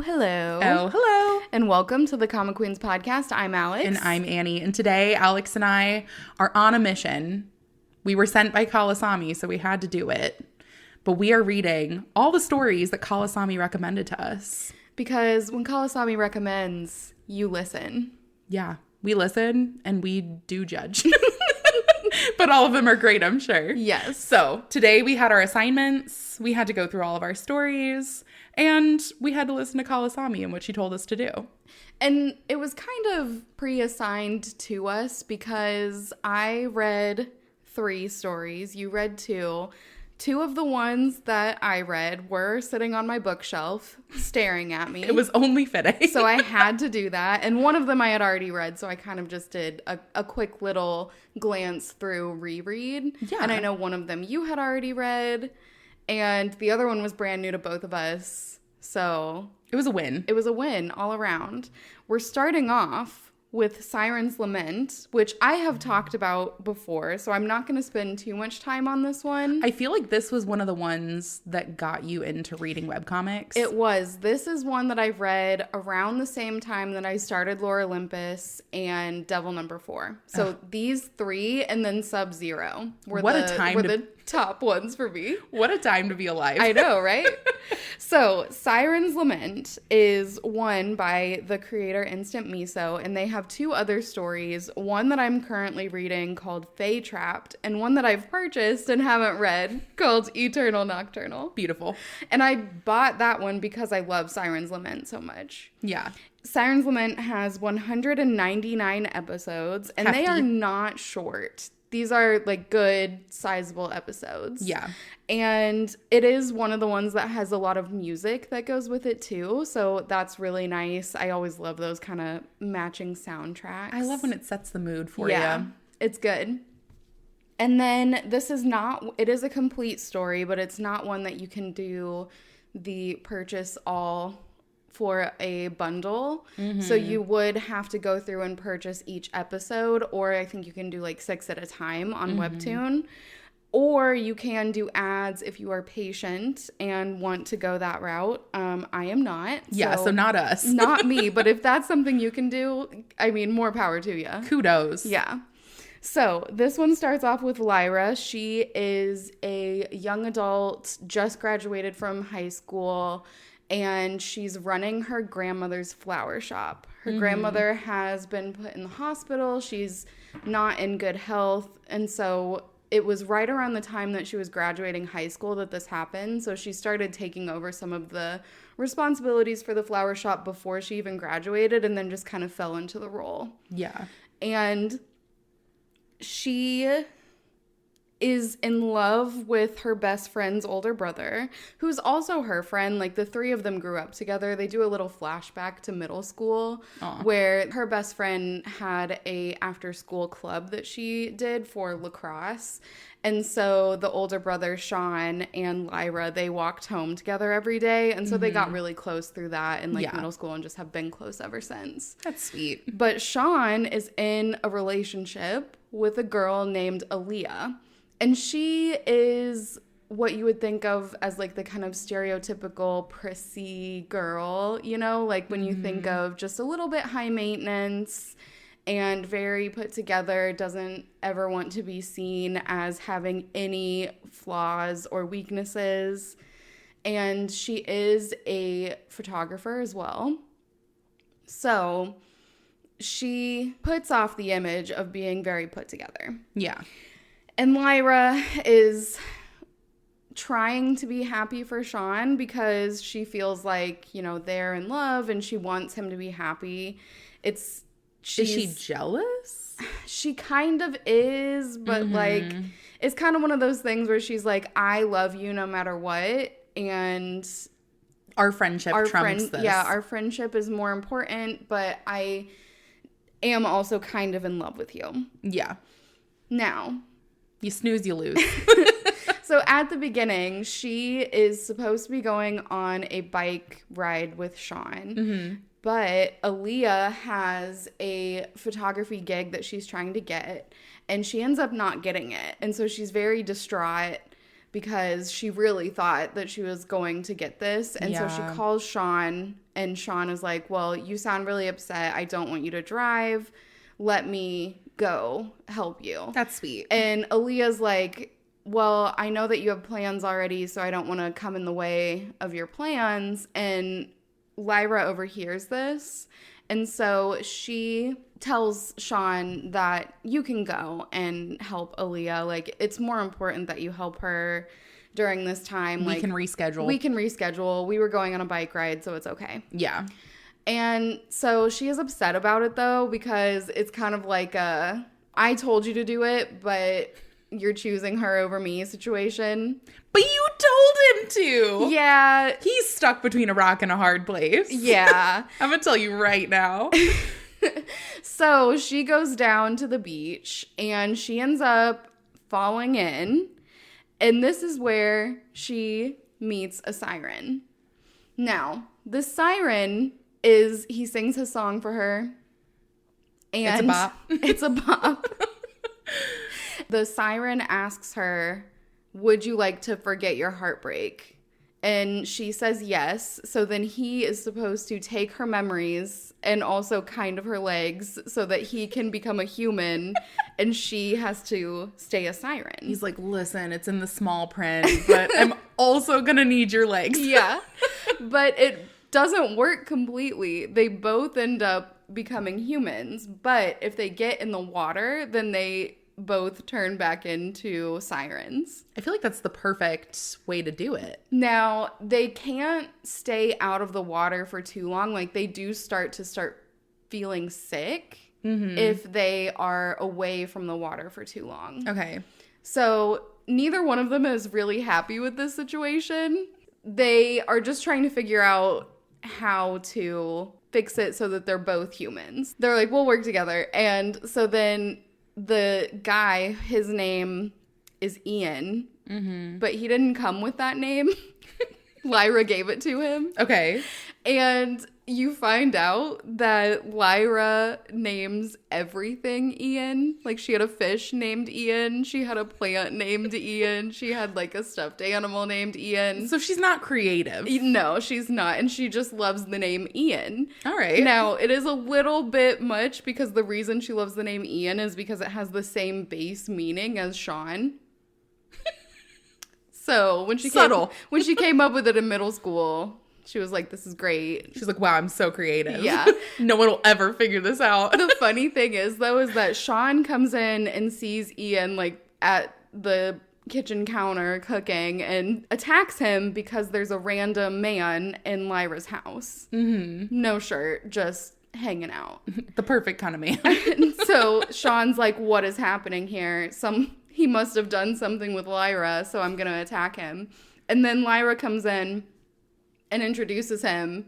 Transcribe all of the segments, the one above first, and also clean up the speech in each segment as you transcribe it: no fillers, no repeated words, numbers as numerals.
hello. Oh, hello. And welcome to the Comic Queens podcast. I'm Alex. And I'm Annie. And today, Alex and I are on a mission. We were sent by Kalisami, so we had to do it. But we are reading all the stories that Kalisami recommended to us. Because when Kalisami recommends, you listen. Yeah, we listen and we do judge. But all of them are great, I'm sure. Yes. So today we had our assignments. We had to go through all of our stories. And we had to listen to Kalisami and what she told us to do. And it was kind of pre-assigned to us because I read 3 stories. You read 2. 2 of the ones that I read were sitting on my bookshelf staring at me. It was only fitting. So I had to do that. And one of them I had already read, so I kind of just did a quick little glance through reread. Yeah. And I know one of them you had already read, and the other one was brand new to both of us. So it was a win. It was a win all around. We're starting off with Siren's Lament, which I have talked about before, so I'm not going to spend too much time on this one. I feel like this was one of the ones that got you into reading webcomics. It was. This is one that I read around the same time that I started Lore Olympus and Devil Number 4. So these 3 and then Sub-Zero were the top ones for me. What a time to be alive. I know, right? So Siren's Lament is one by the creator Instant Miso, and they have 2 other stories. One that I'm currently reading called Fae Trapped, and one that I've purchased and haven't read called Eternal Nocturnal. Beautiful. And I bought that one because I love Siren's Lament so much. Yeah. Siren's Lament has 199 episodes, and Hefty. They are not short. These are like good, sizable episodes. Yeah. And it is one of the ones that has a lot of music that goes with it too. So that's really nice. I always love those kind of matching soundtracks. I love when it sets the mood for you. Yeah, it's good. And then it is a complete story, but it's not one that you can do the purchase all for a bundle. Mm-hmm. So you would have to go through and purchase each episode, or I think you can do like 6 at a time on Webtoon. Or you can do ads if you are patient and want to go that route. I am not. Yeah, so not us. Not me, but if that's something you can do, I mean, more power to you. Kudos. Yeah. So this one starts off with Lyra. She is a young adult, just graduated from high school, and she's running her grandmother's flower shop. Her grandmother has been put in the hospital. She's not in good health. And so it was right around the time that she was graduating high school that this happened. So she started taking over some of the responsibilities for the flower shop before she even graduated, and then just kind of fell into the role. Yeah. And she is in love with her best friend's older brother, who's also her friend. Like, the 3 of them grew up together. They do a little flashback to middle school. Aww. Where her best friend had a after-school club that she did for lacrosse. And so the older brother, Sean, and Lyra, they walked home together every day. And so they got really close through that in middle school and just have been close ever since. That's sweet. But Sean is in a relationship with a girl named Aaliyah. And she is what you would think of as like the kind of stereotypical prissy girl, you know, like when you think of just a little bit high maintenance and very put together, doesn't ever want to be seen as having any flaws or weaknesses. And she is a photographer as well. So she puts off the image of being very put together. Yeah. And Lyra is trying to be happy for Sean because she feels like, you know, they're in love and she wants him to be happy. Is she jealous? She kind of is, but like, it's kind of one of those things where she's like, I love you no matter what. And our friendship trumps this. Yeah, our friendship is more important, but I am also kind of in love with you. Yeah. Now, you snooze, you lose. So at the beginning, she is supposed to be going on a bike ride with Sean. But Aaliyah has a photography gig that she's trying to get, and she ends up not getting it. And so she's very distraught because she really thought that she was going to get this. And so she calls Sean, and Sean is like, well, you sound really upset. I don't want you to drive. Let me go help you. That's sweet. And Aaliyah's like, well, I know that you have plans already, so I don't want to come in the way of your plans. And Lyra overhears this. And so she tells Sean that you can go and help Aaliyah. Like, it's more important that you help her during this time. We can reschedule. We were going on a bike ride, so it's okay. Yeah. And so she is upset about it, though, because it's kind of like a, I told you to do it, but you're choosing her over me situation. But you told him to. Yeah. He's stuck between a rock and a hard place. Yeah. I'm going to tell you right now. So she goes down to the beach, and she ends up falling in. And this is where she meets a siren. Now, the siren is, he sings his song for her. And it's a bop. It's a bop. The siren asks her, would you like to forget your heartbreak? And she says yes. So then he is supposed to take her memories and also kind of her legs so that he can become a human, and she has to stay a siren. He's like, listen, it's in the small print, but I'm also going to need your legs. Yeah. But it doesn't work completely. They both end up becoming humans, but if they get in the water, then they both turn back into sirens. I feel like that's the perfect way to do it. Now, they can't stay out of the water for too long. Like, they do start feeling sick if they are away from the water for too long. Okay. So neither one of them is really happy with this situation. They are just trying to figure out how to fix it so that they're both humans. They're like, we'll work together. And so then the guy, his name is Ian, but he didn't come with that name. Lyra gave it to him. Okay. And you find out that Lyra names everything Ian. Like, she had a fish named Ian. She had a plant named Ian. She had, like, a stuffed animal named Ian. So she's not creative. No, she's not. And she just loves the name Ian. All right. Now, it is a little bit much because the reason she loves the name Ian is because it has the same base meaning as Sean. So when she came up with it in middle school, she was like, this is great. She's like, wow, I'm so creative. Yeah. No one will ever figure this out. The funny thing is, though, is that Sean comes in and sees Ian, like, at the kitchen counter cooking and attacks him because there's a random man in Lyra's house. No shirt, just hanging out. The perfect kind of man. So Sean's like, what is happening here? He must have done something with Lyra, so I'm going to attack him. And then Lyra comes in and introduces him,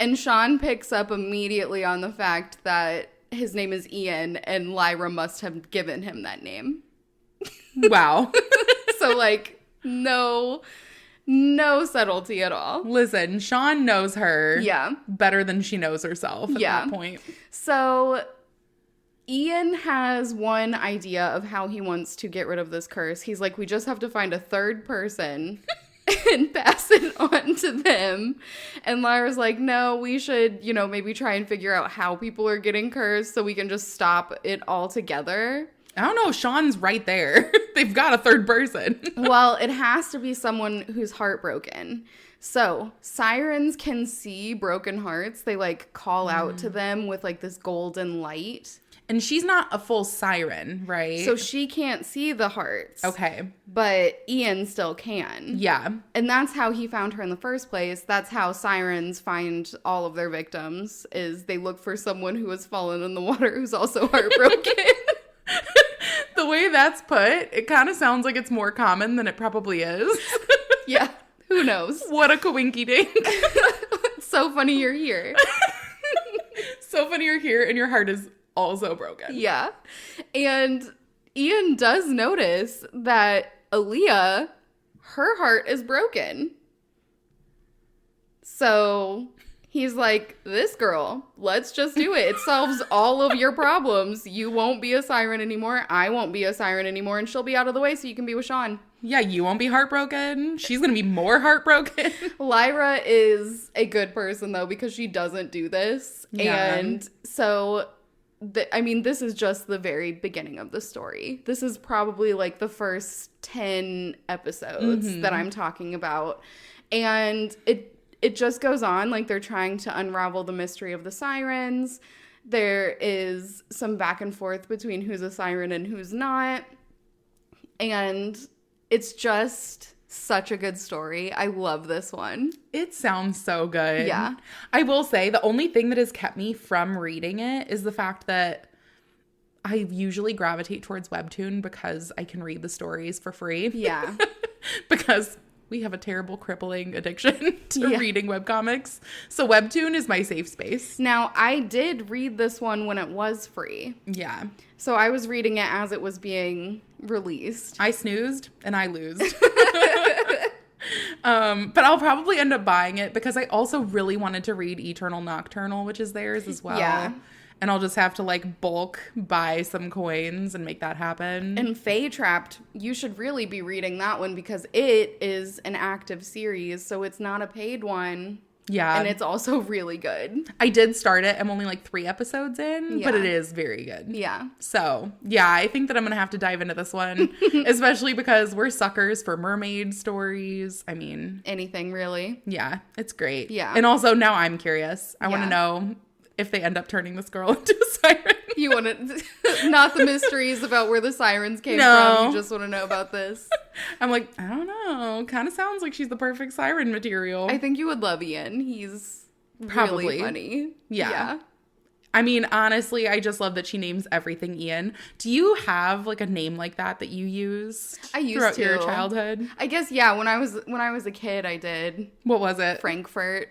and Sean picks up immediately on the fact that his name is Ian, and Lyra must have given him that name. Wow. So, like, no subtlety at all. Listen, Sean knows her better than she knows herself at that point. So Ian has one idea of how he wants to get rid of this curse. He's like, we just have to find a third person and pass it on to them. And Lyra's like, no, we should, maybe try and figure out how people are getting cursed so we can just stop it altogether. I don't know. Sean's right there. They've got a third person. Well, it has to be someone who's heartbroken. So sirens can see broken hearts. They, like, call out to them with, like, this golden light. And she's not a full siren, right? So she can't see the hearts. Okay. But Ian still can. Yeah. And that's how he found her in the first place. That's how sirens find all of their victims, is they look for someone who has fallen in the water who's also heartbroken. The way that's put, it kind of sounds like it's more common than it probably is. Yeah. Who knows? What a coinky dink. It's so funny you're here. So funny you're here and your heart is also broken. Yeah. And Ian does notice that Aaliyah, her heart is broken. So He's like, this girl, let's just do it. It solves all of your problems. You won't be a siren anymore. I won't be a siren anymore. And she'll be out of the way so you can be with Sean. Yeah, you won't be heartbroken. She's going to be more heartbroken. Lyra is a good person, though, because she doesn't do this. Yeah. And so, this is just the very beginning of the story. This is probably like the first 10 episodes that I'm talking about. And it just goes on, like they're trying to unravel the mystery of the sirens. There is some back and forth between who's a siren and who's not. And it's just such a good story. I love this one. It sounds so good. Yeah. I will say the only thing that has kept me from reading it is the fact that I usually gravitate towards Webtoon because I can read the stories for free. Yeah. Because we have a terrible crippling addiction to reading webcomics. So Webtoon is my safe space. Now, I did read this one when it was free. Yeah. So I was reading it as it was being released. I snoozed and I losed. But I'll probably end up buying it because I also really wanted to read Eternal Nocturnal, which is theirs as well. Yeah. And I'll just have to like bulk buy some coins and make that happen. And Fae Trapped, you should really be reading that one because it is an active series, so it's not a paid one. Yeah. And it's also really good. I did start it. I'm only like 3 episodes in, but Yeah. it is very good. Yeah. So, yeah, I think that I'm going to have to dive into this one, especially because we're suckers for mermaid stories. I mean, Anything, really. yeah, it's great. Yeah. And also now I'm curious. I want to know if they end up turning this girl into a siren. You want to, not the mysteries about where the sirens came No. from. You just want to know about this. I'm like, I don't know. Kind of sounds like she's the perfect siren material. I think you would love Ian. He's Probably. really funny. Yeah. I mean, honestly, I just love that she names everything Ian. Do you have like a name like that you used? I used throughout to. your childhood? I guess, yeah, when I was a kid, I did. What was it? Frankfurt.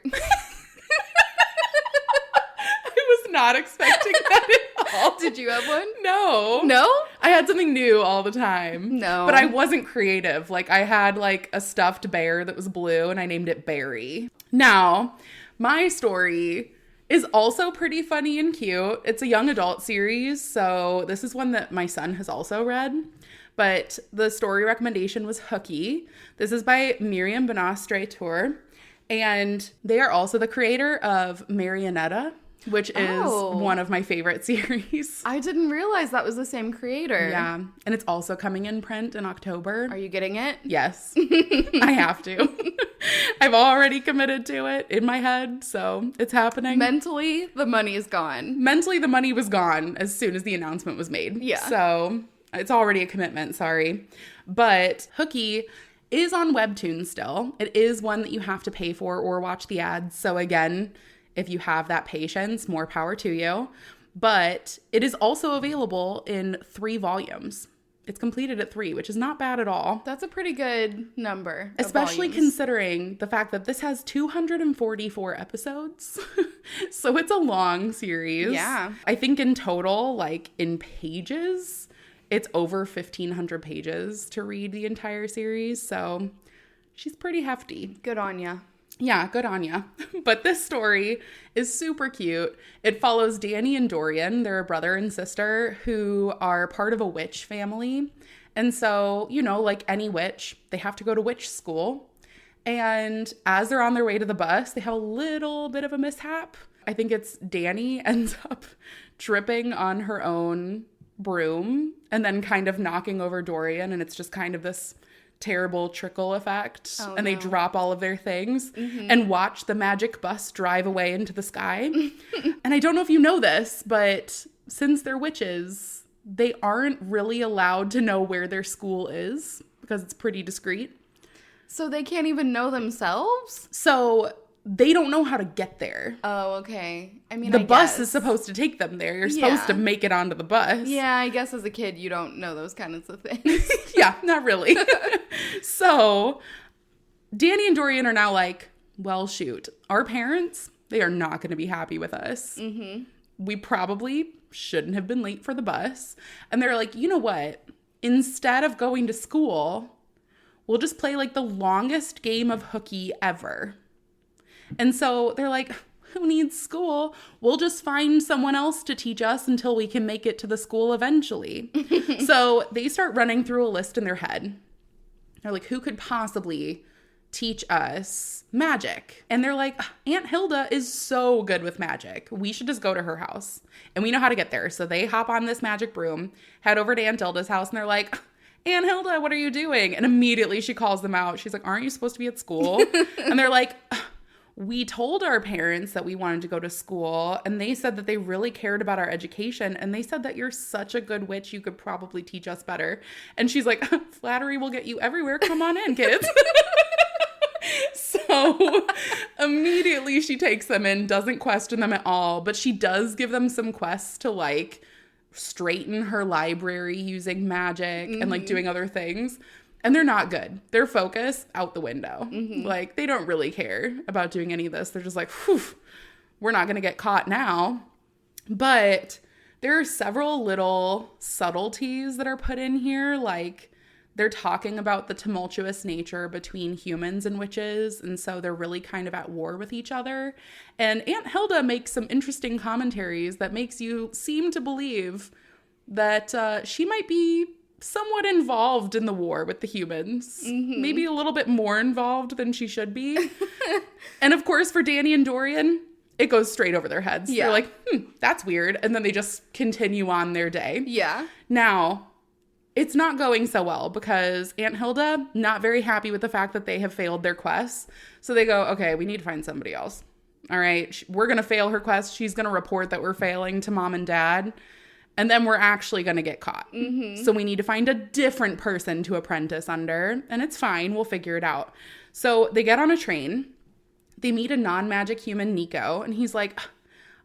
I was not expecting that at all. Did you have one? No. No? I had something new all the time. No. But I wasn't creative. Like, I had, like, a stuffed bear that was blue, and I named it Barry. Now, my story is also pretty funny and cute. It's a young adult series, so this is one that my son has also read. But the story recommendation was Hooky. This is by Miriam Benastre-Tour. And they are also the creator of Marionetta, which is one of my favorite series. I didn't realize that was the same creator. Yeah. And it's also coming in print in October. Are you getting it? Yes. I have to. I've already committed to it in my head, so it's happening. Mentally, the money is gone. Mentally, the money was gone as soon as the announcement was made. Yeah. So it's already a commitment, sorry. But Hooky is on Webtoon still. It is one that you have to pay for or watch the ads. So again, if you have that patience, more power to you. But it is also available in 3 volumes. It's completed at 3, which is not bad at all. That's a pretty good number. Especially considering the fact that this has 244 episodes. So it's a long series. Yeah. I think in total, like in pages, it's over 1,500 pages to read the entire series. So she's pretty hefty. Good on ya. Yeah, good on ya. But this story is super cute. It follows Danny and Dorian. They're a brother and sister who are part of a witch family. And so, you know, like any witch, they have to go to witch school. And as they're on their way to the bus, they have a little bit of a mishap. I think it's Danny ends up tripping on her own broom and then kind of knocking over Dorian. And it's just kind of this terrible trickle effect. Oh, and they drop all of their things and watch the magic bus drive away into the sky. And I don't know if you know this, but since they're witches, they aren't really allowed to know where their school is because it's pretty discreet. So they can't even know themselves? So they don't know how to get there. Oh, okay. I mean, The I bus guess. is supposed to take them there. You're supposed to make it onto the bus. Yeah, I guess as a kid, you don't know those kinds of things. Yeah, not really. So Danny and Dorian are now like, well, shoot, our parents, they are not going to be happy with us. Mm-hmm. We probably shouldn't have been late for the bus. And they're like, you know what? Instead of going to school, we'll just play like the longest game of Hooky ever. And so they're like, who needs school? We'll just find someone else to teach us until we can make it to the school eventually. So they start running through a list in their head. They're like, who could possibly teach us magic? And they're like, Aunt Hilda is so good with magic. We should just go to her house. And we know how to get there. So they hop on this magic broom, head over to Aunt Hilda's house, and they're like, Aunt Hilda, what are you doing? And immediately she calls them out. She's like, aren't you supposed to be at school? And they're like, we told our parents that we wanted to go to school, and they said that they really cared about our education, and they said that you're such a good witch, you could probably teach us better. And she's like, flattery will get you everywhere. Come on in, kids. So immediately she takes them in, doesn't question them at all, but she does give them some quests to like straighten her library using magic and like doing other things. And they're not good. Their focus out the window. Like, they don't really care about doing any of this. They're just like, whew, we're not going to get caught now. But there are several little subtleties that are put in here. Like, they're talking about the tumultuous nature between humans and witches. And so they're really kind of at war with each other. And Aunt Hilda makes some interesting commentaries that makes you seem to believe that she might be somewhat involved in the war with the humans. Maybe a little bit more involved than she should be. And of course, for Danny and Dorian, it goes straight over their heads. Yeah. They're like, that's weird. And then they just continue on their day. Yeah. Now, it's not going so well because Aunt Hilda, not very happy with the fact that they have failed their quests. So they go, okay, we need to find somebody else. All right, we're going to fail her quest. She's going to report that we're failing to mom and dad. And then we're actually going to get caught. So we need to find a different person to apprentice under. And it's fine. We'll figure it out. So they get on a train. They meet a non-magic human, Nico. And he's like,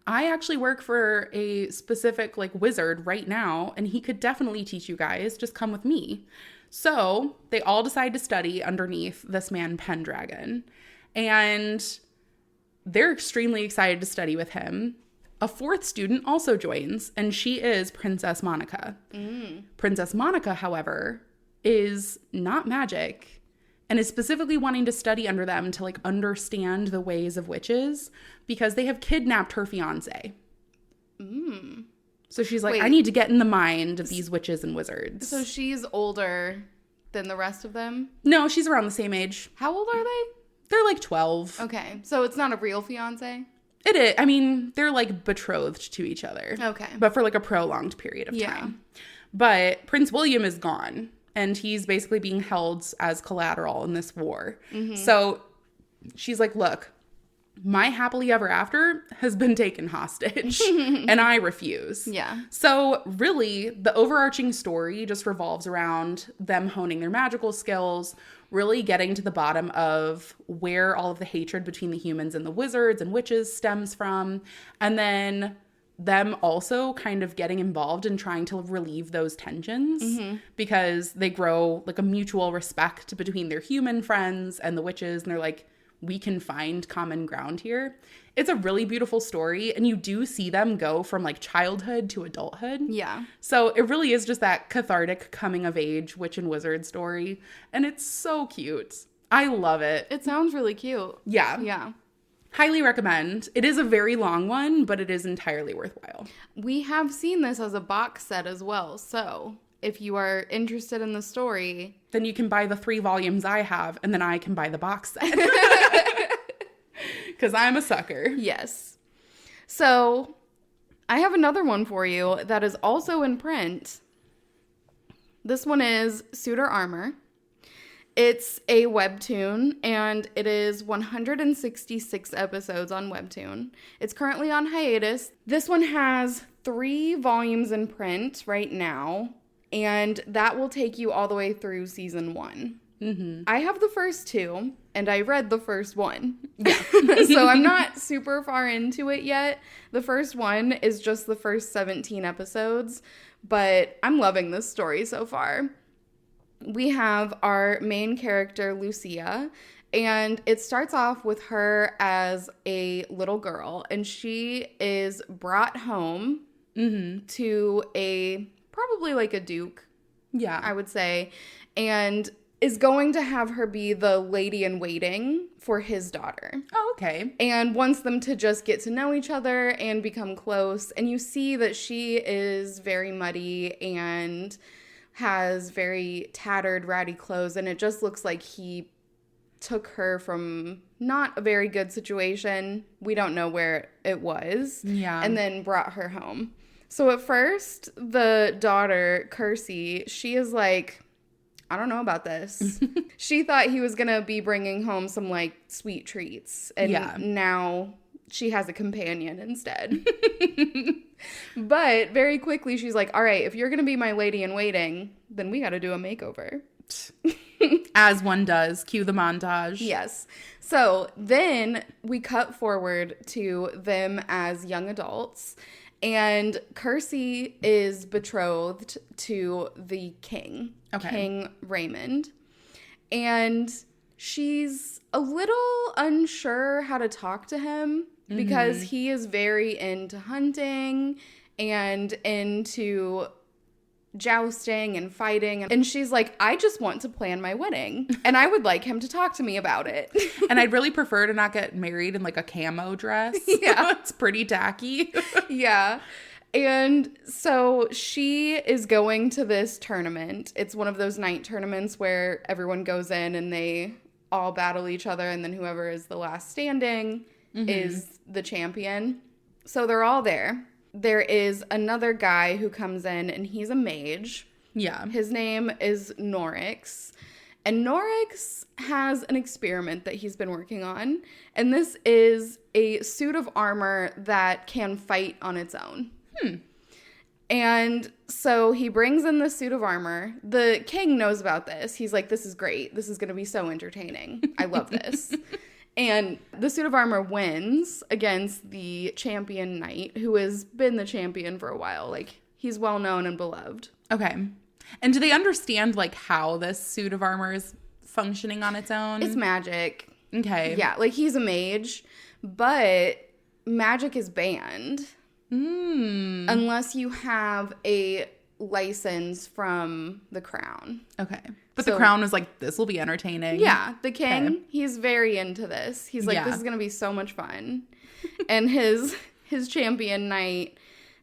I actually work for a specific like wizard right now. And he could definitely teach you guys. Just come with me. So they all decide to study underneath this man, Pendragon. And they're extremely excited to study with him. A fourth student also joins, and she is Princess Monica. Princess Monica, however, is not magic and is specifically wanting to study under them to like understand the ways of witches because they have kidnapped her fiance. So she's like, I need to get in the mind of these witches and wizards. So she's older than the rest of them? No, she's around the same age. How old are they? They're like 12. Okay, so it's not a real fiance? It is. I mean, they're like betrothed to each other. Okay. But for like a prolonged period of time. But Prince William is gone. And he's basically being held as collateral in this war. So she's like, look, my happily ever after has been taken hostage. And I refuse. Yeah. So really, the overarching story just revolves around them honing their magical skills, really getting to the bottom of where all of the hatred between the humans and the wizards and witches stems from. And then them also kind of getting involved in trying to relieve those tensions because they grow like a mutual respect between their human friends and the witches. And they're like, we can find common ground here. It's a really beautiful story. And you do see them go from like childhood to adulthood. Yeah. So it really is just that cathartic coming of age witch and wizard story. And it's so cute. I love it. It sounds really cute. Yeah. Yeah. Highly recommend. It is a very long one, but it is entirely worthwhile. We have seen this as a box set as well. So if you are interested in the story, then you can buy the 3 volumes I have, and then I can buy the box set. Because I'm a sucker. Yes. So I have another one for you that is also in print. This one is Suitor Armor. It's a webtoon, and it is 166 episodes on Webtoon. It's currently on hiatus. This one has 3 volumes in print right now, and that will take you all the way through season 1. I have the first 2, and I read the first one. Yeah. So I'm not super far into it yet. The first one is just the first 17 episodes, but I'm loving this story so far. We have our main character, Lucia, and it starts off with her as a little girl, and she is brought home to probably like a duke, yeah, I would say, and is going to have her be the lady in waiting for his daughter. Oh, okay. And wants them to just get to know each other and become close. And you see that she is very muddy and has very tattered, ratty clothes. And it just looks like he took her from not a very good situation. We don't know where it was. Yeah. And then brought her home. So at first, the daughter, Kersey, she is like, I don't know about this. She thought he was going to be bringing home some, like, sweet treats. And now she has a companion instead. But very quickly, she's like, all right, if you're going to be my lady in waiting, then we got to do a makeover. As one does. Cue the montage. Yes. So then we cut forward to them as young adults. And Kersey is betrothed to the king, King Raymond. And she's a little unsure how to talk to him because he is very into hunting and into jousting and fighting. And she's like, I just want to plan my wedding. And I would like him to talk to me about it. And I'd really prefer to not get married in like a camo dress. Yeah. It's pretty tacky. Yeah. And so she is going to this tournament. It's one of those night tournaments where everyone goes in and they all battle each other. And then whoever is the last standing is the champion. So they're all there. There is another guy who comes in and he's a mage. Yeah. His name is Norix. And Norix has an experiment that he's been working on. And this is a suit of armor that can fight on its own. And so he brings in the suit of armor. The king knows about this. He's like, this is great. This is going to be so entertaining. I love this. And the suit of armor wins against the champion knight, who has been the champion for a while. Like, he's well known and beloved. Okay. And do they understand, like, how this suit of armor is functioning on its own? It's magic. Okay. Yeah, like, he's a mage, but magic is banned. Unless you have a license from the crown. Okay. But the crown was like, this will be entertaining. Yeah. The king, he's very into this. He's like, this is going to be so much fun. And his champion knight,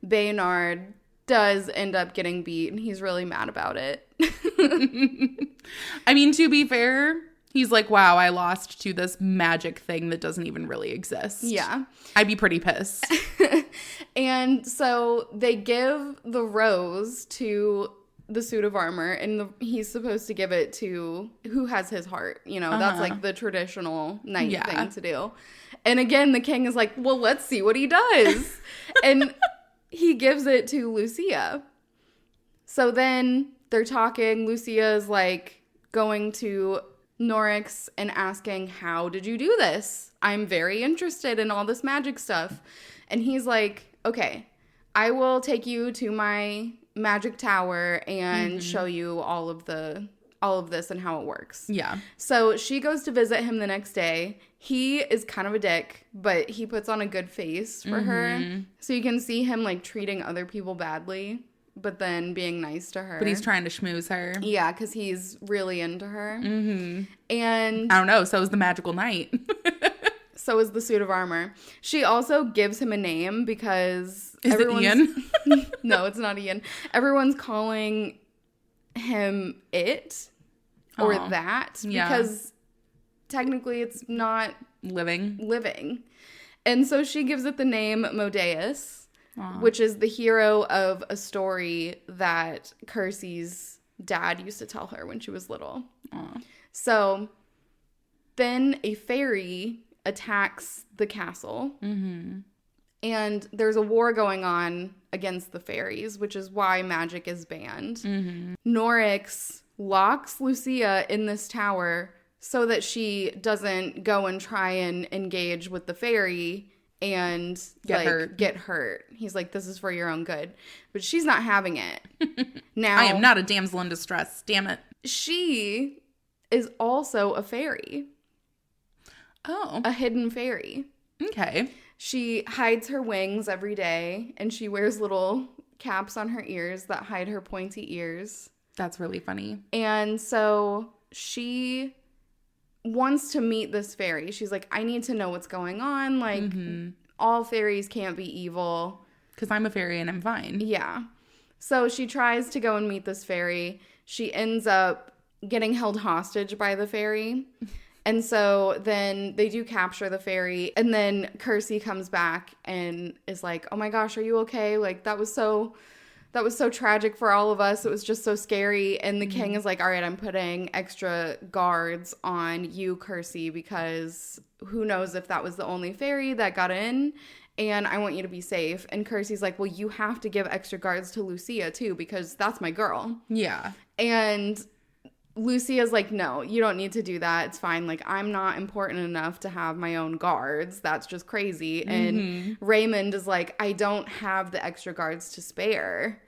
Baynard, does end up getting beat, and he's really mad about it. I mean, to be fair, he's like, wow, I lost to this magic thing that doesn't even really exist. Yeah. I'd be pretty pissed. And so they give the rose to the suit of armor, and he's supposed to give it to who has his heart. You know, that's like the traditional knight thing to do. And again, the king is like, well, let's see what he does. And he gives it to Lucia. So then they're talking. Lucia is like going to Norix and asking, how did you do this? I'm very interested in all this magic stuff. And he's like, okay, I will take you to my magic tower and show you all of this and how it works. Yeah. So she goes to visit him the next day. He is kind of a dick, but he puts on a good face for her. So you can see him like treating other people badly, but then being nice to her. But he's trying to schmooze her. Yeah, because he's really into her. And I don't know. So is the magical knight. so is the suit of armor. She also gives him a name because Is it Ian? No, it's not Ian. Everyone's calling him it or that because technically it's not living. And so she gives it the name Modeus, which is the hero of a story that Kersey's dad used to tell her when she was little. So then a fairy attacks the castle. And there's a war going on against the fairies, which is why magic is banned. Norix locks Lucia in this tower so that she doesn't go and try and engage with the fairy and get hurt. He's like, this is for your own good. But she's not having it. Now, I am not a damsel in distress. Damn it. She is also a fairy. Oh. A hidden fairy. Okay. She hides her wings every day, and she wears little caps on her ears that hide her pointy ears. That's really funny. And so she wants to meet this fairy. She's like, I need to know what's going on. Like, all fairies can't be evil. Because I'm a fairy and I'm fine. Yeah. So she tries to go and meet this fairy. She ends up getting held hostage by the fairy. And so then they do capture the fairy. And then Kersey comes back and is like, oh my gosh, are you okay? Like, that was so tragic for all of us. It was just so scary. And the king is like, all right, I'm putting extra guards on you, Kersey, because who knows if that was the only fairy that got in. And I want you to be safe. And Kersey's like, well, you have to give extra guards to Lucia, too, because that's my girl. Yeah. And Lucia's like, no, you don't need to do that. It's fine. Like, I'm not important enough to have my own guards. That's just crazy. And Raymond is like, I don't have the extra guards to spare.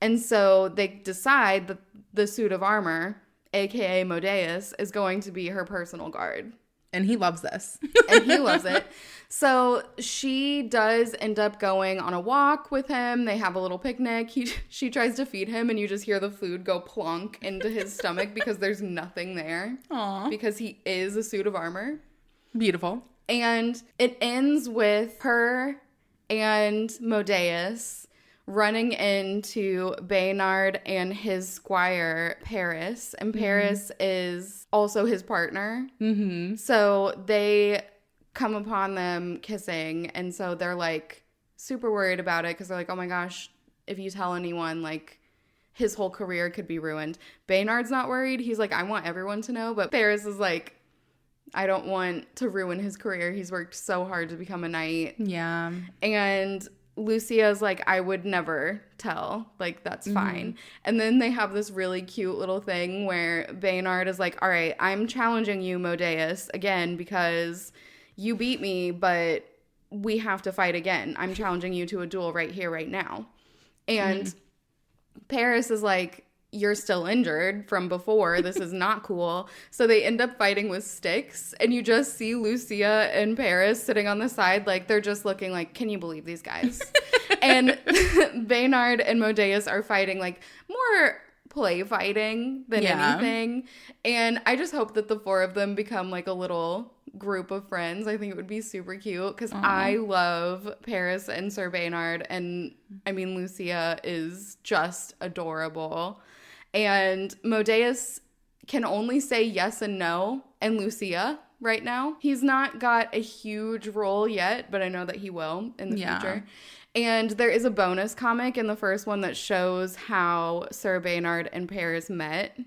And so they decide that the suit of armor, a.k.a. Modeus, is going to be her personal guard. And he loves this. And he loves it. So she does end up going on a walk with him. They have a little picnic. She tries to feed him, and you just hear the food go plunk into his stomach because there's nothing there. Aww. Because he is a suit of armor. Beautiful. And it ends with her and Modeus running into Baynard and his squire, Paris. And Paris is also his partner. So they come upon them kissing. And so they're, like, super worried about it because they're like, oh, my gosh, if you tell anyone, like, his whole career could be ruined. Baynard's not worried. He's like, I want everyone to know. But Paris is like, I don't want to ruin his career. He's worked so hard to become a knight. Yeah. And Lucia's like, I would never tell. Like, that's fine. And then they have this really cute little thing where Baynard is like, all right, I'm challenging you, Modeus, again, because you beat me, but we have to fight again. I'm challenging you to a duel right here, right now. And Paris is like, you're still injured from before. This is not cool. So they end up fighting with sticks, and you just see Lucia and Paris sitting on the side, like, they're just looking like, can you believe these guys? And Baynard and Modeus are fighting, like, more play fighting than anything. And I just hope that the four of them become, like, a little group of friends. I think it would be super cute because I love Paris and Sir Baynard, and I mean, Lucia is just adorable. And Modeus can only say yes and no, and Lucia right now. He's not got a huge role yet, but I know that he will in the future. And there is a bonus comic in the first one that shows how Sir Baynard and Paris met,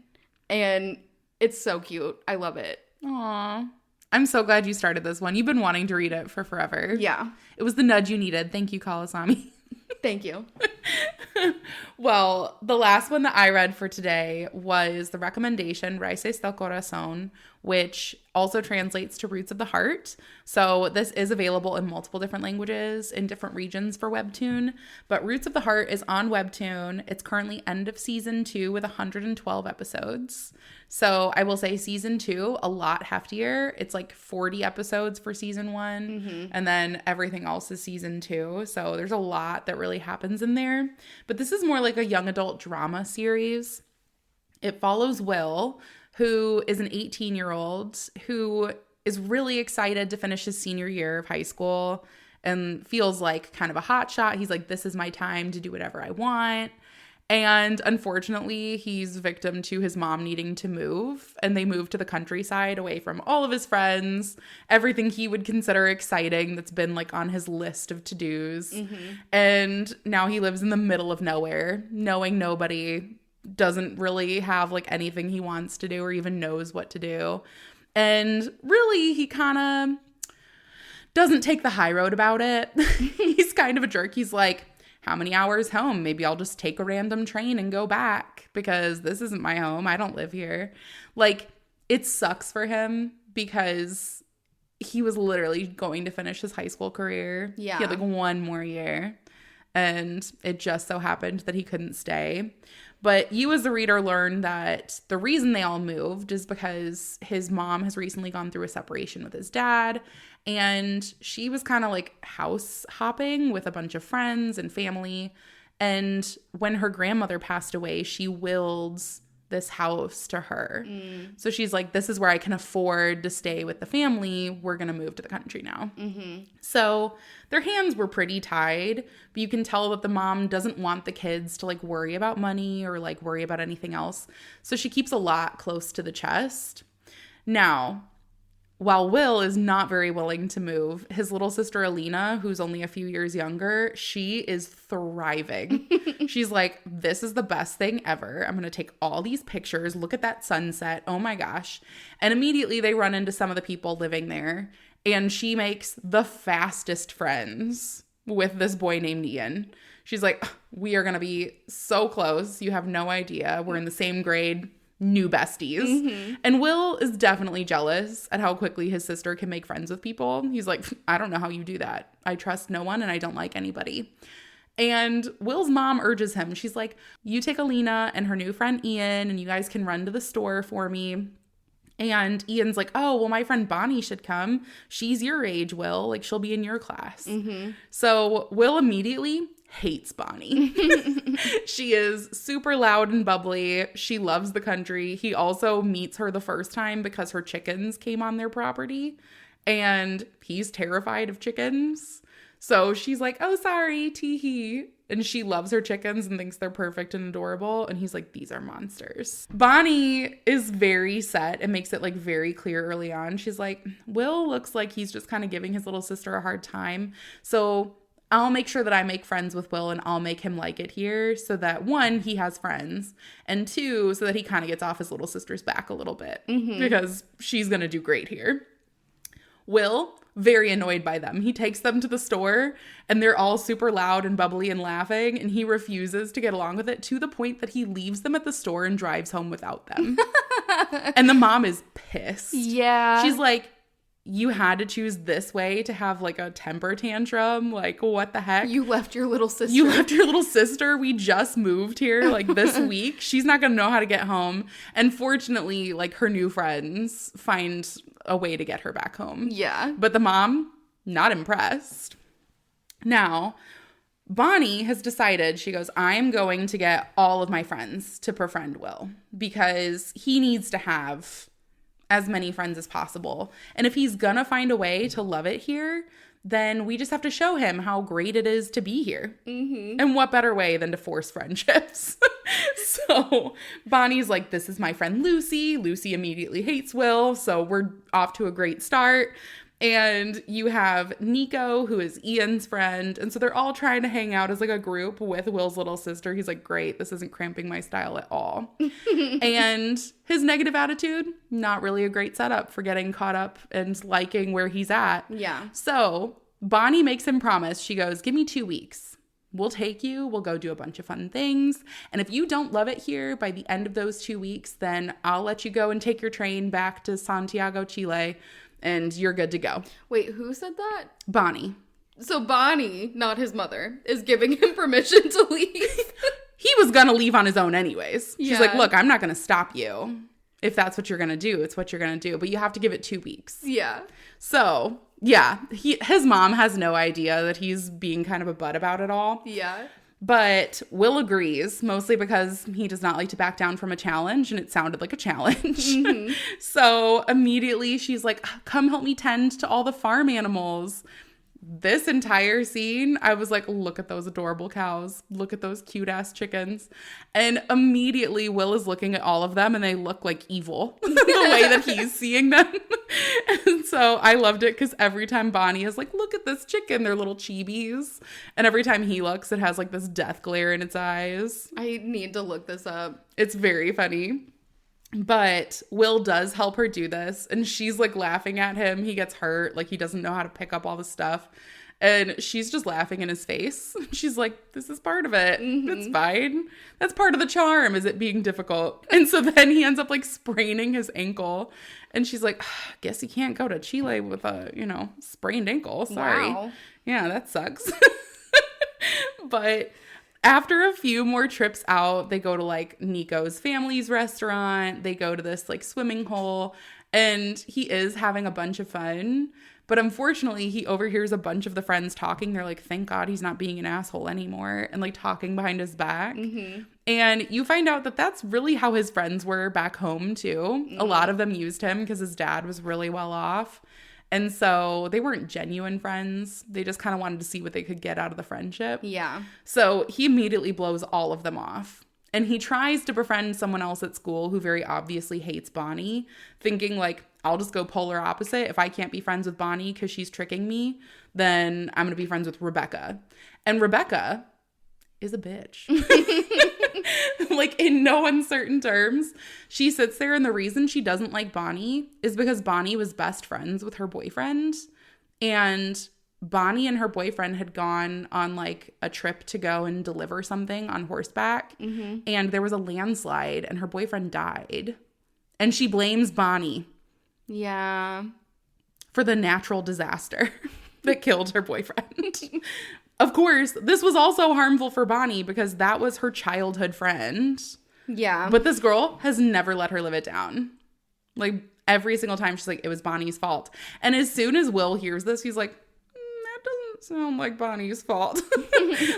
and it's so cute. I love it. Aww. I'm so glad you started this one. You've been wanting to read it for forever. Yeah. It was the nudge you needed. Thank you, Kalisami. Thank you. Well, the last one that I read for today was the recommendation Raíces del Corazón, which also translates to Roots of the Heart. So this is available in multiple different languages in different regions for Webtoon. But Roots of the Heart is on Webtoon. It's currently end of season 2 with 112 episodes. So I will say season 2, a lot heftier. It's like 40 episodes for season 1. And then everything else is season 2. So there's a lot that really happens in there. But this is more like a young adult drama series. It follows Will, who is an 18-year-old who is really excited to finish his senior year of high school and feels like kind of a hotshot. He's like, this is my time to do whatever I want. And unfortunately, he's victim to his mom needing to move, and they move to the countryside away from all of his friends, everything he would consider exciting that's been like on his list of to-dos. And now he lives in the middle of nowhere, knowing nobody, doesn't really have like anything he wants to do or even knows what to do. And really, he kind of doesn't take the high road about it. He's kind of a jerk. He's like, how many hours home? Maybe I'll just take a random train and go back because this isn't my home. I don't live here. Like, it sucks for him because he was literally going to finish his high school career. Yeah. He had like one more year, and it just so happened that he couldn't stay. But you as the reader learn that the reason they all moved is because his mom has recently gone through a separation with his dad, and she was kind of like house hopping with a bunch of friends and family. And when her grandmother passed away, she willed this house to her. So she's like, this is where I can afford to stay with the family. We're going to move to the country now. So their hands were pretty tied, but you can tell that the mom doesn't want the kids to like worry about money or like worry about anything else. So she keeps a lot close to the chest. Now, while Will is not very willing to move, his little sister Alina, who's only a few years younger, she is thriving. She's like, this is the best thing ever. I'm going to take all these pictures. Look at that sunset. Oh my gosh. And immediately they run into some of the people living there. And she makes the fastest friends with this boy named Ian. She's like, we are going to be so close. You have no idea. We're in the same grade. New besties. And Will is definitely jealous at how quickly his sister can make friends with people. He's like, I don't know how you do that. I trust no one and I don't like anybody. And Will's mom urges him. She's like, you take Alina and her new friend Ian and you guys can run to the store for me. And Ian's like, oh, well, my friend Bonnie should come. She's your age, Will. Like, she'll be in your class. So Will immediately hates Bonnie. She is super loud and bubbly. She loves the country. He also meets her the first time because her chickens came on their property. And he's terrified of chickens. So she's like, oh, sorry, tee-hee. And she loves her chickens and thinks they're perfect and adorable. And he's like, these are monsters. Bonnie is very set and makes it like very clear early on. She's like, Will looks like he's just kind of giving his little sister a hard time. So I'll make sure that I make friends with Will and I'll make him like it here so that, one, he has friends, and two, so that he kind of gets off his little sister's back a little bit because she's going to do great here. Will, very annoyed by them. He takes them to the store and they're all super loud and bubbly and laughing, and he refuses to get along with it to the point that he leaves them at the store and drives home without them. And the mom is pissed. Yeah. She's like, you had to choose this way to have like a temper tantrum. Like, what the heck? You left your little sister. You left your little sister. We just moved here like this week. She's not going to know how to get home. And fortunately, like her new friends find a way to get her back home. Yeah. But the mom, not impressed. Now, Bonnie has decided, she goes, I'm going to get all of my friends to befriend Will because he needs to have as many friends as possible. And if he's gonna find a way to love it here, then we just have to show him how great it is to be here. And what better way than to force friendships? So Bonnie's like, this is my friend Lucy. Lucy immediately hates Will, so we're off to a great start. And you have Nico, who is Ian's friend. And so they're all trying to hang out as like a group with Will's little sister. He's like, great, this isn't cramping my style at all. And his negative attitude, not really a great setup for getting caught up and liking where he's at. Yeah. So Bonnie makes him promise. She goes, give me 2 weeks. We'll take you. We'll go do a bunch of fun things. And if you don't love it here by the end of those 2 weeks, then I'll let you go and take your train back to Santiago, Chile. And you're good to go. Wait, who said that? Bonnie. So Bonnie, not his mother, is giving him permission to leave. He was going to leave on his own anyways. She's Yeah. like, look, I'm not going to stop you. If that's what you're going to do, it's what you're going to do. But you have to give it 2 weeks. Yeah. So, yeah, his mom has no idea that he's being kind of a butt about it all. Yeah. But Will agrees, mostly because he does not like to back down from a challenge, and it sounded like a challenge. So immediately she's like, come help me tend to all the farm animals. This entire scene, I was like, look at those adorable cows. Look at those cute ass chickens. And immediately Will is looking at all of them and they look like evil the way that he's seeing them. And so I loved it because every time Bonnie is like, look at this chicken, they're little chibis. And every time he looks, it has like this death glare in its eyes. I need to look this up. It's very funny. But Will does help her do this, and she's like laughing at him. He gets hurt, like he doesn't know how to pick up all the stuff, and she's just laughing in his face. She's like, this is part of it. It's fine. That's part of the charm, is it being difficult. And so then he ends up like spraining his ankle, and she's like, guess you can't go to Chile with a, sprained ankle. Sorry. Wow. Yeah, that sucks. But after a few more trips out, they go to like Nico's family's restaurant. They go to this like swimming hole, and he is having a bunch of fun. But unfortunately, he overhears a bunch of the friends talking. They're like, thank God he's not being an asshole anymore, and like talking behind his back. And you find out that that's really how his friends were back home too. A lot of them used him because his dad was really well off. And so they weren't genuine friends. They just kind of wanted to see what they could get out of the friendship. Yeah. So he immediately blows all of them off. And he tries to befriend someone else at school who very obviously hates Bonnie, thinking like, I'll just go polar opposite. If I can't be friends with Bonnie because she's tricking me, then I'm going to be friends with Rebecca. And Rebecca is a bitch. Like, in no uncertain terms. She sits there, and the reason she doesn't like Bonnie is because Bonnie was best friends with her boyfriend. And Bonnie and her boyfriend had gone on like a trip to go and deliver something on horseback. And there was a landslide and her boyfriend died. And she blames Bonnie. Yeah. For the natural disaster that killed her boyfriend. Of course, this was also harmful for Bonnie because that was her childhood friend. Yeah. But this girl has never let her live it down. Like, every single time she's like, it was Bonnie's fault. And as soon as Will hears this, he's like, that doesn't sound like Bonnie's fault.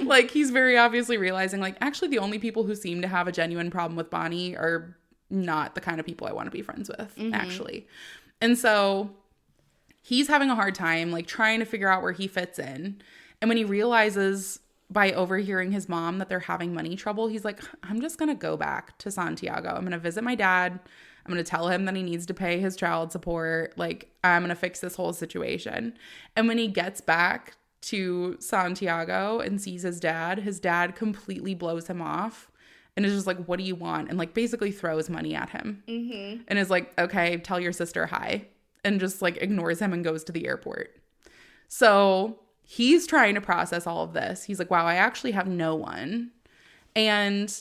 Like, he's very obviously realizing, like, actually the only people who seem to have a genuine problem with Bonnie are not the kind of people I want to be friends with, actually. And so he's having a hard time, like, trying to figure out where he fits in. And when he realizes by overhearing his mom that they're having money trouble, he's like, I'm just going to go back to Santiago. I'm going to visit my dad. I'm going to tell him that he needs to pay his child support. Like, I'm going to fix this whole situation. And when he gets back to Santiago and sees his dad completely blows him off and is just like, what do you want? And like basically throws money at him and is like, okay, tell your sister hi, and just like ignores him and goes to the airport. So he's trying to process all of this. He's like, wow, I actually have no one. And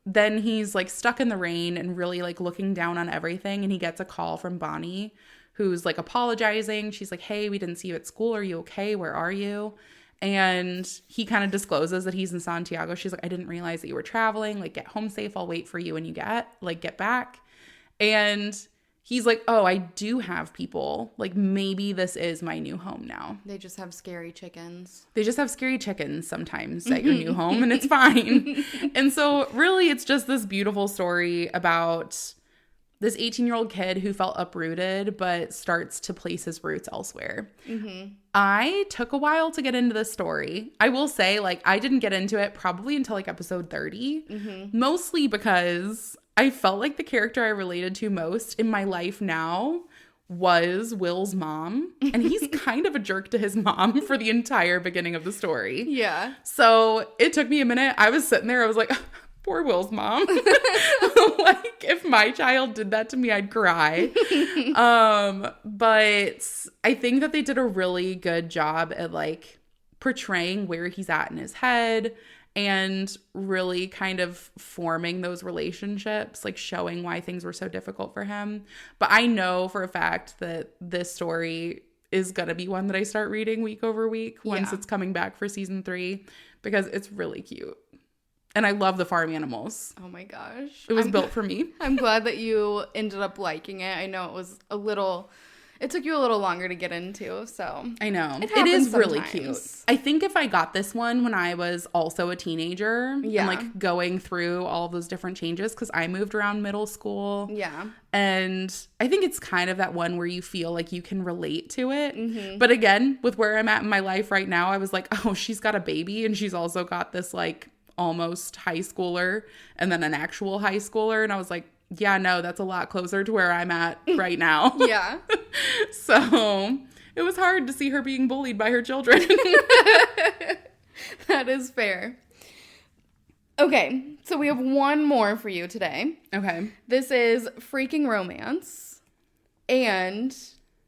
then he's like stuck in the rain and really like looking down on everything. And he gets a call from Bonnie, who's like apologizing. She's like, hey, we didn't see you at school. Are you okay? Where are you? And he kind of discloses that he's in Santiago. She's like, I didn't realize that you were traveling. Like, get home safe. I'll wait for you when you get back. And he's like, oh, I do have people. Like, maybe this is my new home now. They just have scary chickens. They just have scary chickens sometimes at your new home, and it's fine. And so really it's just this beautiful story about this 18-year-old kid who felt uprooted but starts to place his roots elsewhere. I took a while to get into this story. I will say, like, I didn't get into it probably until like episode 30, mostly because I felt like the character I related to most in my life now was Will's mom. And he's kind of a jerk to his mom for the entire beginning of the story. Yeah. So it took me a minute. I was sitting there. I was like, poor Will's mom. Like, if my child did that to me, I'd cry. But I think that they did a really good job at like portraying where he's at in his head and really kind of forming those relationships, like showing why things were so difficult for him. But I know for a fact that this story is going to be one that I start reading week over week once it's coming back for season 3, because it's really cute. And I love the farm animals. Oh my gosh. It was built for me. I'm glad that you ended up liking it. I know it took you a little longer to get into, so. I know. It is really cute. I think if I got this one when I was also a teenager and like going through all of those different changes, because I moved around middle school. Yeah. And I think it's kind of that one where you feel like you can relate to it. But again, with where I'm at in my life right now, I was like, oh, she's got a baby and she's also got this like almost high schooler and then an actual high schooler. And I was like, yeah, no, that's a lot closer to where I'm at right now. Yeah. So it was hard to see her being bullied by her children. That is fair. Okay, so we have one more for you today. Okay. This is Freaking Romance. And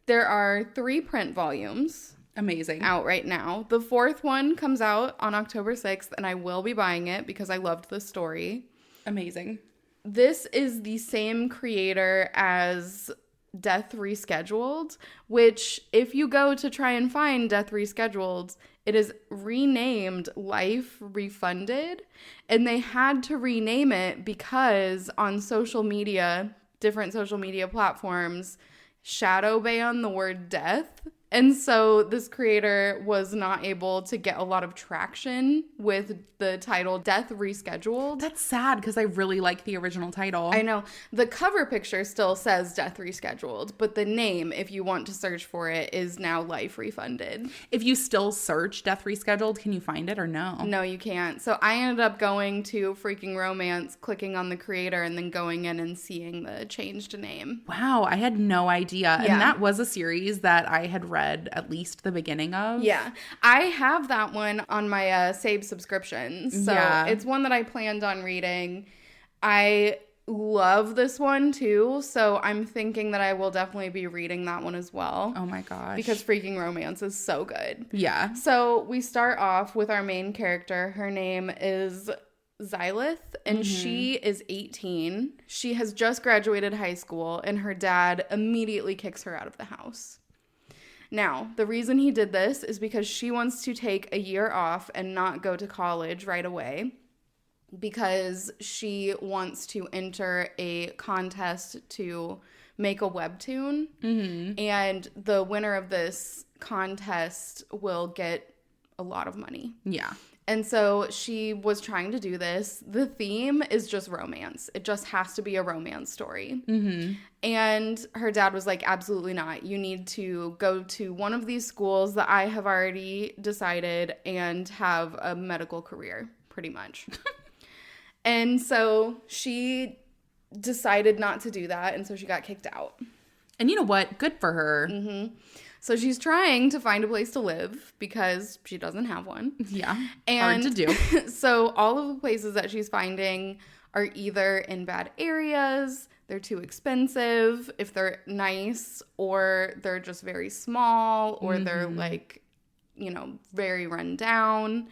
there are 3 print volumes. Amazing. Out right now. The 4th one comes out on October 6th, and I will be buying it because I loved the story. Amazing. This is the same creator as Death Rescheduled, which if you go to try and find Death Rescheduled, it is renamed Life Refunded, and they had to rename it because on social media, different social media platforms, shadow ban the word death, And so this creator was not able to get a lot of traction with the title Death Rescheduled. That's sad because I really like the original title. I know. The cover picture still says Death Rescheduled, but the name, if you want to search for it, is now Life Refunded. If you still search Death Rescheduled, can you find it or no? No, you can't. So I ended up going to Freaking Romance, clicking on the creator, and then going in and seeing the changed name. Wow, I had no idea. Yeah. And that was a series that I had read at least the beginning of. Yeah. I have that one on my Save subscriptions. So it's one that I planned on reading. I love this one too. So I'm thinking that I will definitely be reading that one as well. Oh my gosh. Because Freaking Romance is so good. Yeah. So we start off with our main character. Her name is Xylith, and she is 18. She has just graduated high school, and her dad immediately kicks her out of the house. Now, the reason he did this is because she wants to take a year off and not go to college right away because she wants to enter a contest to make a webtoon. And the winner of this contest will get a lot of money. Yeah. And so she was trying to do this. The theme is just romance. It just has to be a romance story. And her dad was like, absolutely not. You need to go to one of these schools that I have already decided and have a medical career, pretty much. And so she decided not to do that. And so she got kicked out. And you know what? Good for her. So she's trying to find a place to live because she doesn't have one. Yeah. And hard to do. So all of the places that she's finding are either in bad areas, they're too expensive if they're nice, or they're just very small, or they're like, you know, very run down.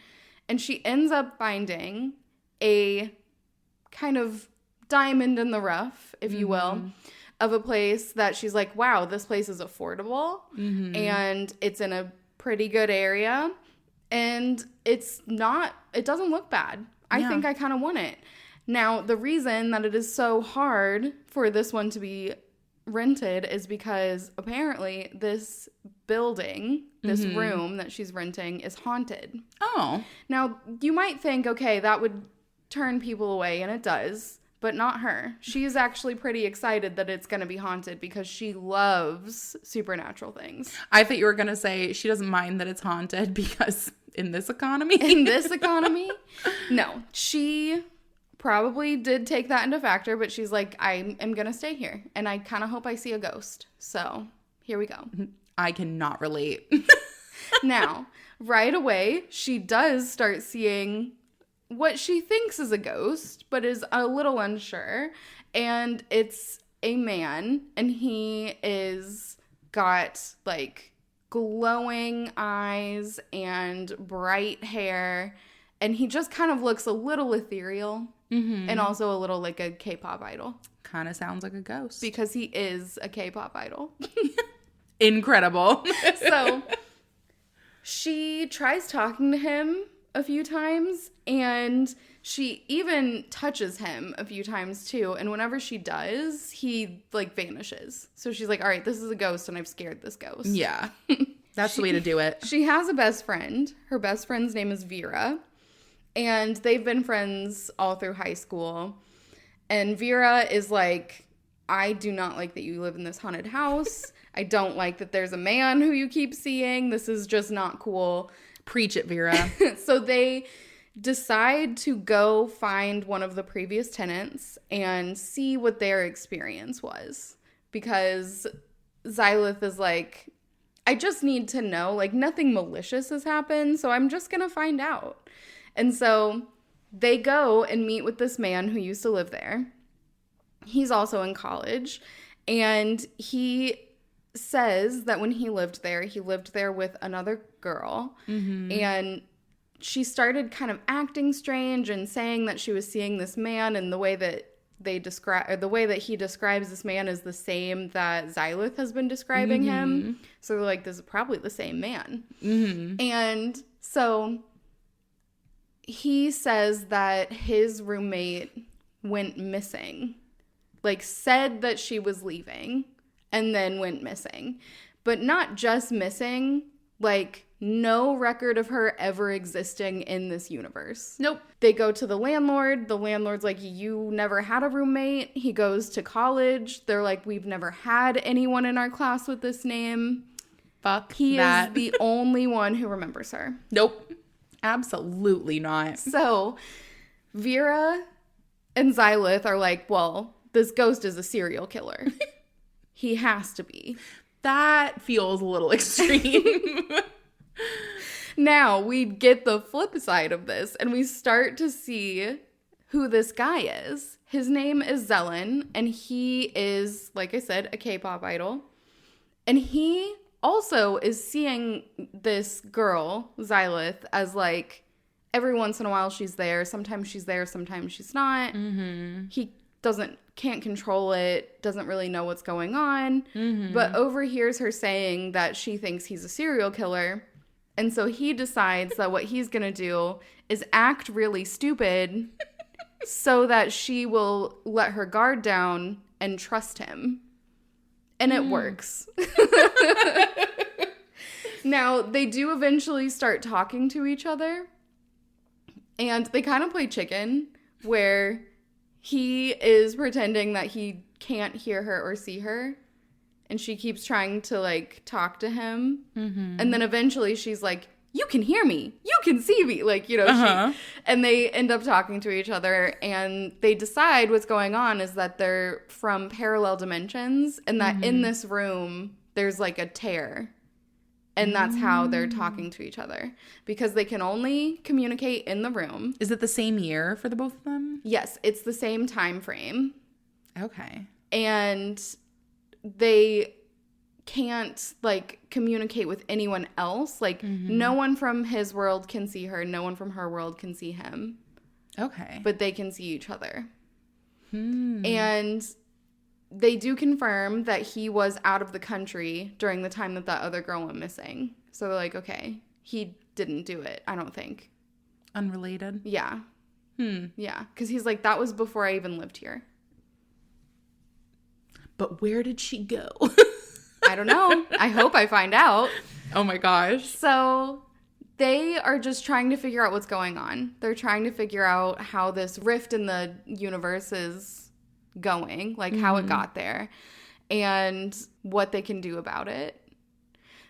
And she ends up finding a kind of diamond in the rough, if you will, of a place that she's like, wow, this place is affordable and it's in a pretty good area and it doesn't look bad. I think I kind of want it. Now, the reason that it is so hard for this one to be rented is because apparently this building, this room that she's renting is haunted. Oh. Now, you might think, okay, that would turn people away, and it does. But not her. She's actually pretty excited that it's going to be haunted because she loves supernatural things. I thought you were going to say she doesn't mind that it's haunted because in this economy. In this economy? No. She probably did take that into factor, but she's like, I am going to stay here. And I kind of hope I see a ghost. So here we go. I cannot relate. Now, right away, she does start seeing what she thinks is a ghost, but is a little unsure. And it's a man, and he is got like glowing eyes and bright hair, and he just kind of looks a little ethereal and also a little like a K-pop idol. Kind of sounds like a ghost. Because he is a K-pop idol. Incredible. So she tries talking to him a few times, and she even touches him a few times too, and whenever she does, he like vanishes. So she's like, all right, this is a ghost and I've scared this ghost. Yeah. That's the way to do it. She has a best friend. Her best friend's name is Vera, and they've been friends all through high school. And Vera is like, I do not like that you live in this haunted house. I don't like that there's a man who you keep seeing. This is just not cool. Preach it, Vera. So they decide to go find one of the previous tenants and see what their experience was. Because Xylith is like, I just need to know, like, nothing malicious has happened, so I'm just going to find out. And so they go and meet with this man who used to live there. He's also in college, and he says that when he lived there with another girl, and she started kind of acting strange and saying that she was seeing this man, and the way that he describes this man is the same that Xylith has been describing him. So they're like, this is probably the same man. And so he says that his roommate went missing, like said that she was leaving and then went missing. but not just missing, like no record of her ever existing in this universe. Nope. They go to the landlord. The landlord's like, you never had a roommate. He goes to college. They're like, we've never had anyone in our class with this name. Fuck He that. is the only one who remembers her. Nope. Absolutely not. So Vera and Xylith are like, well, this ghost is a serial killer. He has to be. That feels a little extreme. Now we get the flip side of this and we start to see who this guy is. His name is Zelen, and he is, like I said, a K-pop idol. And he also is seeing this girl, Xylith, as like every once in a while she's there. Sometimes she's there, sometimes she's not. Mm-hmm. He can't control it, doesn't really know what's going on, but overhears her saying that she thinks he's a serial killer. And so he decides that what he's going to do is act really stupid so that she will let her guard down and trust him. And it works. Now, they do eventually start talking to each other. And they kind of play chicken, where he is pretending that he can't hear her or see her. And she keeps trying to, like, talk to him. Mm-hmm. And then eventually she's like, you can hear me. You can see me. Like, you know, and they end up talking to each other. And they decide what's going on is that they're from parallel dimensions. And that in this room, there's, like, a tear. And that's how they're talking to each other. Because they can only communicate in the room. Is it the same year for the both of them? Yes, it's the same time frame. Okay. And they can't, like, communicate with anyone else. Like, no one from his world can see her. No one from her world can see him. Okay. But they can see each other. And they do confirm that he was out of the country during the time that other girl went missing. So they're like, okay, he didn't do it, I don't think. Unrelated? Yeah. Yeah. Because he's like, that was before I even lived here. But where did she go? I don't know. I hope I find out. Oh my gosh. So they are just trying to figure out what's going on. They're trying to figure out how this rift in the universe is going, like how it got there, and what they can do about it.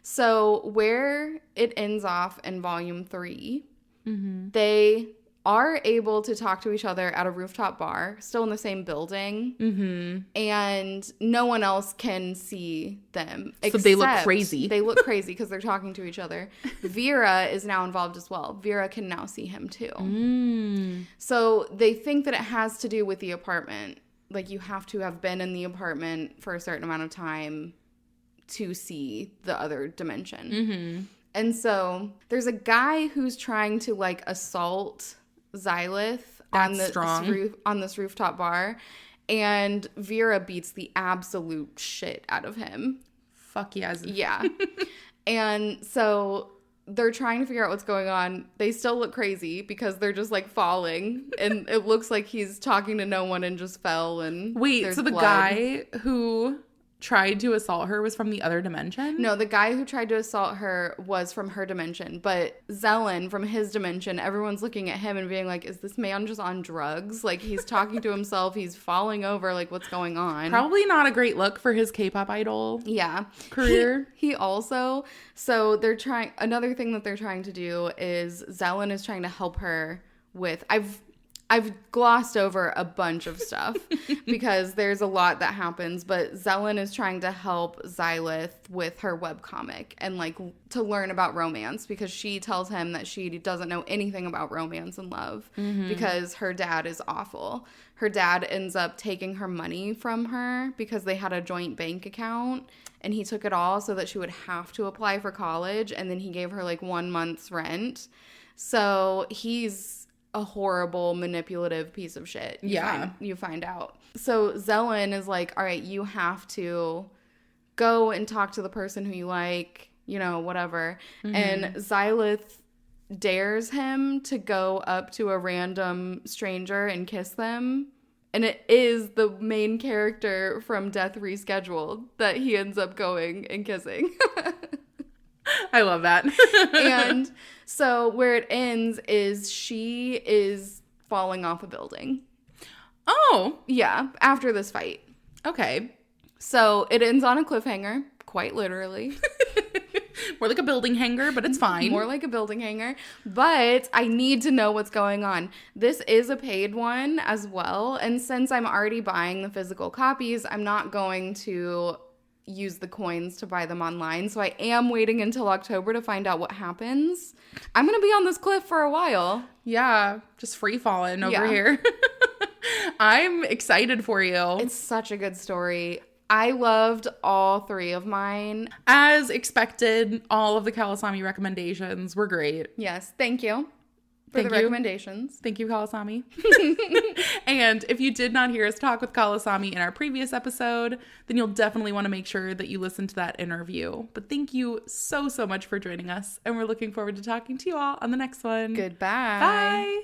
So where it ends off in volume 3, they are able to talk to each other at a rooftop bar, still in the same building, and no one else can see them. So they look crazy. They look crazy because they're talking to each other. Vera is now involved as well. Vera can now see him too. So they think that it has to do with the apartment. Like, you have to have been in the apartment for a certain amount of time to see the other dimension. And so there's a guy who's trying to, like, assault Xylith on this rooftop bar, and Vera beats the absolute shit out of him. Fuck yes. Yeah. And so they're trying to figure out what's going on. They still look crazy because they're just, like, falling, and it looks like he's talking to no one and just fell. And wait, so the guy who tried to assault her was from the other dimension? No, the guy who tried to assault her was from her dimension, but Zelen from his dimension, everyone's looking at him and being like, is this man just on drugs? Like, he's talking to himself, he's falling over, like, what's going on? Probably not a great look for his K-pop idol career. He also, so they're trying, another thing that they're trying to do is Zelen is trying to help her with, I've glossed over a bunch of stuff because there's a lot that happens, but Zelen is trying to help Xylith with her webcomic and, like, to learn about romance, because she tells him that she doesn't know anything about romance and love because her dad is awful. Her dad ends up taking her money from her because they had a joint bank account, and he took it all so that she would have to apply for college, and then he gave her, like, 1 month's rent. So he's a horrible, manipulative piece of shit. You find out. So Zelen is like, all right, you have to go and talk to the person who you like, you know, whatever. And Xylith dares him to go up to a random stranger and kiss them. And it is the main character from Death Rescheduled that he ends up going and kissing. I love that. And so where it ends is she is falling off a building. Oh. Yeah, after this fight. Okay. So it ends on a cliffhanger, quite literally. More like a building hanger, but it's fine. More like a building hanger. But I need to know what's going on. This is a paid one as well. And since I'm already buying the physical copies, I'm not going to use the coins to buy them online. So I am waiting until October to find out what happens. I'm going to be on this cliff for a while. Yeah, just free falling over here. I'm excited for you. It's such a good story. I loved all three of mine. As expected, all of the Kalisami recommendations were great. Yes, thank you for the recommendations. Thank you, Kalisami. And if you did not hear us talk with Kalisami in our previous episode, then you'll definitely want to make sure that you listen to that interview. But thank you so much for joining us, and we're looking forward to talking to you all on the next one. Goodbye. Bye.